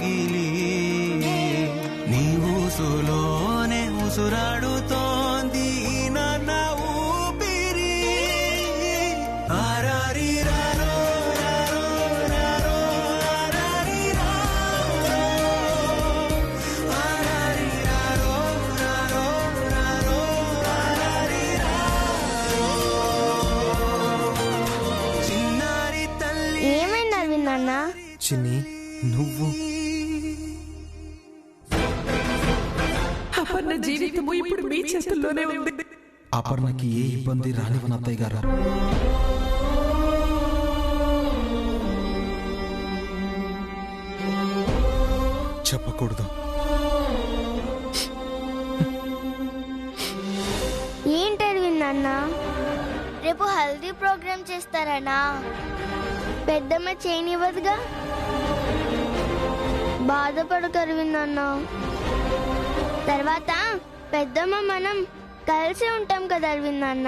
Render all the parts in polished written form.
కౌగిలి నీ ఊసులోనే ఉసురాడుతోంది నన్న ఊపిరి ఆరారిరారో రారో రారో ఆరారిరారో ఆరారిరారో రారో రారో ఆరారిరారో చిన్నారి తల్లి. ఏమైంది అరవింద్ అన్న? చిన్ని నువ్వు అపర్ణ జీవితము ఇప్పుడు మీ చేతుల్లోనే ఉంది. అపర్ణకి ఏ ఇబ్బంది రానివ్వను అత్తయ్య గారు. చెప్పకూడదు. ఏంటి అరవింద్ అన్న, రేపు హల్దీ ప్రోగ్రామ్ చేస్తారనా? పెద్దమ్మ చేయనివ్వదుగా. బాధపడకు అరవింద్ అన్న, తర్వాత పెద్దమ్మ మనం కలిసి ఉంటాం కదా అరవింద్ అన్న.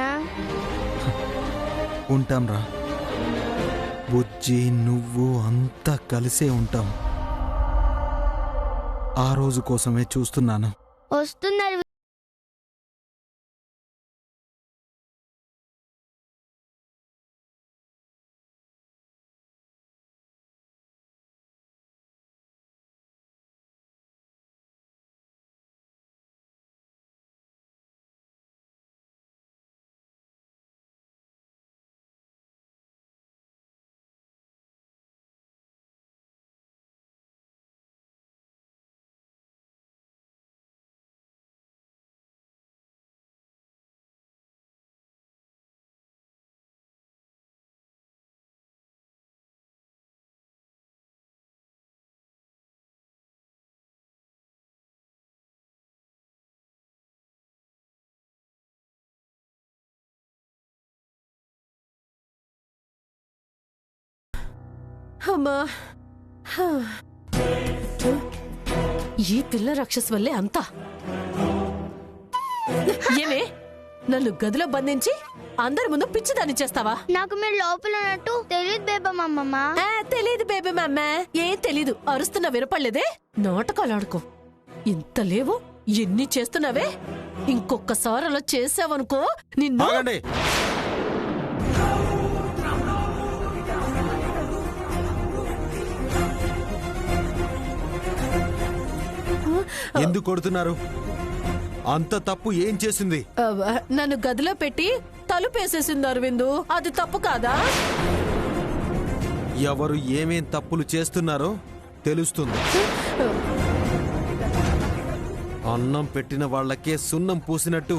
ఉంటాం రా బుజ్జి, నువ్వు అంతా కలిసే ఉంటాం. ఆ రోజు కోసమే చూస్తున్నాను. వస్తుంది అరవింద్. అమ్మా, ఈ పిల్ల రాక్షస్ వల్లే అంతా. ఏమే, నన్ను గదిలో బంధించి అందరి ముందు పిచ్చిదాన్ని చేస్తావా? నాకు మీరు లోపల ఉన్నట్టు తెలియదు బేబమ్మమ్మ. తెలీదు బేబీ మమ్మ, ఏం తెలీదు. అరుస్తున్నా వినపడలేదే? నాటకాలు ఆడుకో. ఇంత లేవు, ఎన్ని చేస్తున్నావే? ఇంకొకసారి అలా చేసావనుకో నిన్ను. ఎందుకు కొడుతున్నారు? అంత తప్పు ఏం చేసింది? నన్ను గదిలో పెట్టి తలుపేసేసింది అరవిందు. అది తప్పు కాదా? ఎవరు ఏమేం తప్పులు చేస్తున్నారో తెలుస్తుంది. అన్నం పెట్టిన వాళ్లకే సున్నం పూసినట్టు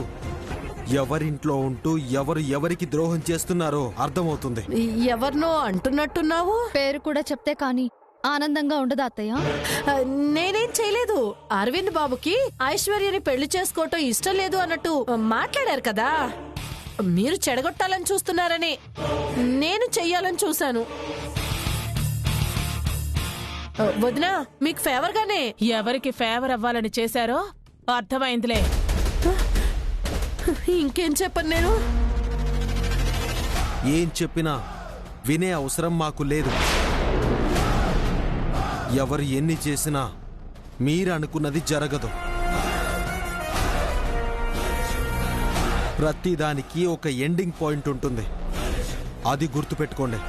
ఎవరింట్లో ఉంటూ ఎవరు ఎవరికి ద్రోహం చేస్తున్నారో అర్థమవుతుంది. ఎవరినో అంటున్నట్టున్నావు. పేరు కూడా చెప్తే కాని ఆనందంగా ఉండదు అత్తయ్య. నేనేం చేయలేదు. అరవింద్ బాబుకి ఐశ్వర్యని పెళ్లి చేసుకోవటం ఇష్టం లేదు అన్నట్టు మాట్లాడారు కదా. మీరు చెడగొట్టాలని చూస్తున్నారని నేను చెయ్యాలని చూశాను. వదినా, మీకు ఫేవర్ గానే. ఎవరికి ఫేవర్ అవ్వాలని చేశారో అర్థమైందిలే. ఇంకేం చెప్పను నేను. ఏం చెప్పినా వినే అవసరం మాకు లేదు. ఎవరు ఎన్ని చేసినా మీరు అనుకున్నది జరగదు. ప్రతిదానికి ఒక ఎండింగ్ పాయింట్ ఉంటుంది, అది గుర్తుపెట్టుకోండి.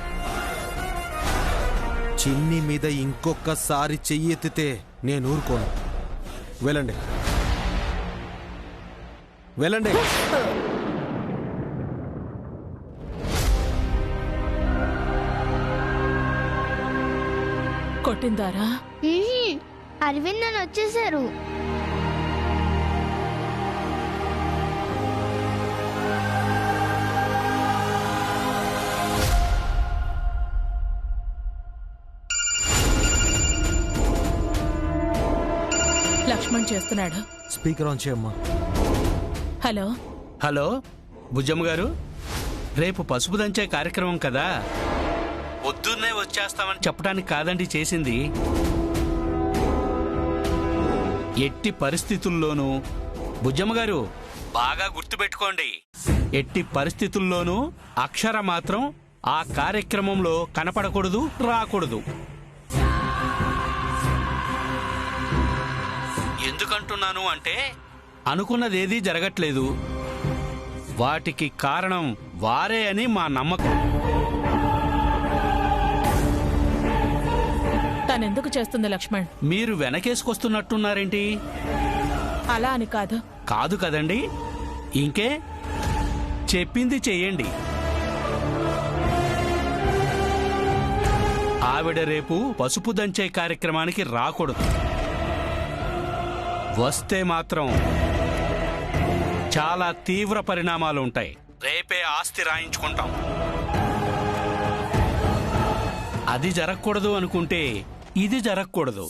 చిన్ని మీద ఇంకొకసారి చెయ్యెత్తితే నేను ఊరుకోను. వెళ్ళండి, వెళ్ళండి. కొట్టిందారా? అరవింద్ నన్ను వచ్చేసారు. లక్ష్మణ్ చేస్తున్నాడు. స్పీకర్ ఆన్ చేయమ్మా. హలో హలో బుజ్జమ్మ గారు, రేపు పసుపు దంచే కార్యక్రమం కదా, పొద్దున్నే వచ్చేస్తామని చెప్పడానికి కాదండి చేసింది. ఎట్టి పరిస్థితుల్లోనూ బుజ్జమ్మ గారు బాగా గుర్తుపెట్టుకోండి, ఎట్టి పరిస్థితుల్లోనూ అక్షర మాత్రం ఆ కార్యక్రమంలో కనపడకూడదు, రాకూడదు. ఎందుకంటున్నాను అంటే అనుకున్నది ఏదీ జరగట్లేదు. వాటికి కారణం వారే అని మా నమ్మకం. తనెందుకు చేస్తుంది లక్ష్మణ్? మీరు వెనకేసుకొస్తున్నట్టున్నారేంటి? అలా అని కాదు. కాదు కదండి, ఇంకే చెప్పింది చెయ్యండి. ఆవిడ రేపు పసుపు దంచే కార్యక్రమానికి రాకూడదు. వస్తే మాత్రం చాలా తీవ్ర పరిణామాలు ఉంటాయి. రేపే ఆస్తి రాయించుకుంటాం. అది జరగకూడదు అనుకుంటే ఇది జరగకూడదు.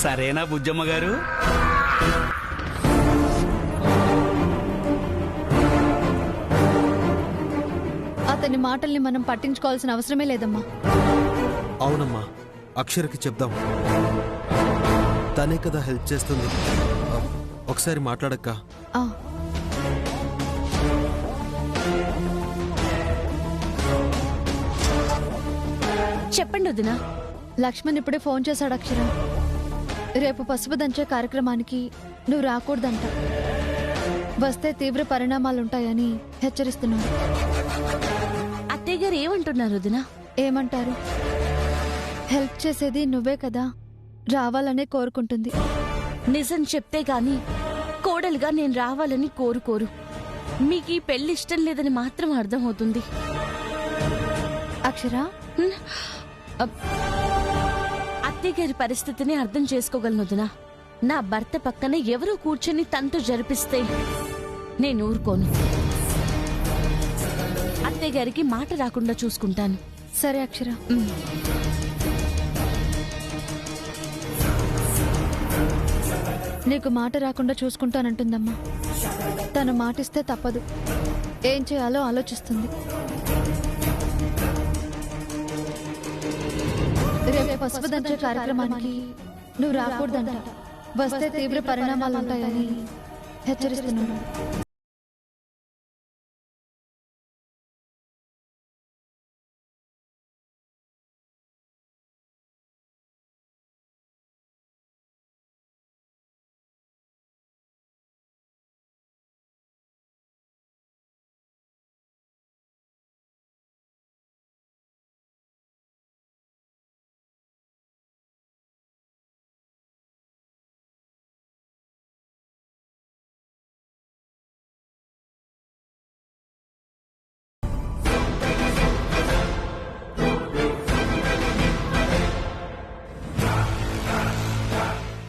సరేనా బుజ్జమ్మ గారు? అతని మాటల్ని మనం పట్టించుకోవాల్సిన అవసరమే లేదమ్మా. అవునమ్మా, అక్షరకి చెప్దాం. తనే కదా హెల్ప్ చేస్తుంది. ఒకసారి మాట్లాడక్క. ఆ, చెప్పండి వదినా. లక్ష్మణ్ ఇప్పుడే ఫోన్ చేశాడు అక్షర. రేపు పసుపు దంచే కార్యక్రమానికి నువ్వు రాకూడదంట. వస్తే తీవ్ర పరిణామాలుంటాయని హెచ్చరిస్తున్నాడు. అత్తయ్య గారు ఏమంటున్నారు వదినా? ఏమంటారు? హెల్ప్ చేసేది నువ్వే కదా, రావాలనే కోరుకుంటుంది. నిజం చెప్తే గాని కోడలుగా నేను రావాలని కోరుకోరు. మీకు ఈ పెళ్లి ఇష్టం లేదని మాత్రం అర్థమవుతుంది. అక్షర, అత్తయ్య గారి పరిస్థితిని అర్థం చేసుకోగలను వదినా. నా భర్త పక్కన ఎవరో కూర్చొని తనతో జరిపిస్తే నేను ఊరుకోను. అత్తయ్య గారికి మాట రాకుండా చూసుకుంటాను. సరే అక్షర. నీకు మాట రాకుండా చూసుకుంటానంటుందమ్మా. తను మాటిస్తే తప్పదు. ఏం చేయాలో ఆలోచిస్తుంది. రేపు పసుపు దంచే కార్యక్రమానికి నువ్వు రాకూడదంట. వస్తే తీవ్ర పరిణామాలు ఉంటాయని హెచ్చరిస్తున్నాను.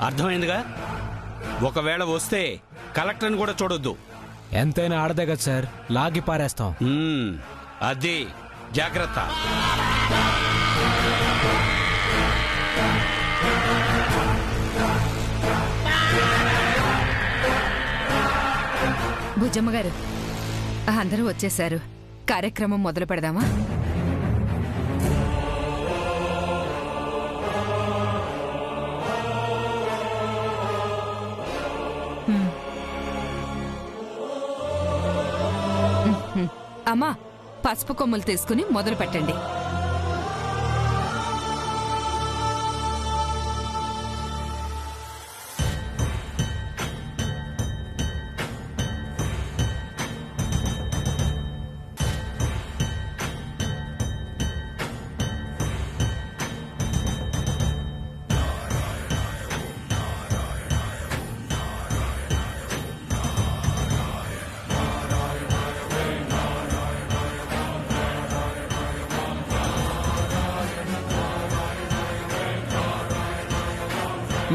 అర్థమైందిగా? ఒకవేళ వస్తే కలెక్టర్ని కూడా చూడొద్దు. ఎంతైనా ఆడదే కదా సార్, లాగి పారేస్తాం. అది జాగ్రత్త. బుజ్జమ్మ గారు, అందరూ వచ్చేశారు. కార్యక్రమం మొదలు పెడదామా? అమ్మా, పసుపు కొమ్ములు తీసుకుని మొదలు పెట్టండి.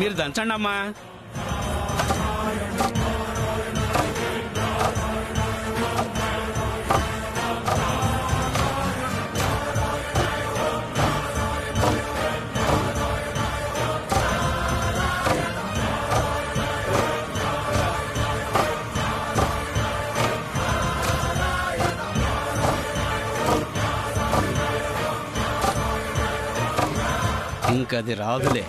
మీరు దంచండి అమ్మా. ఇంకది రాదులే.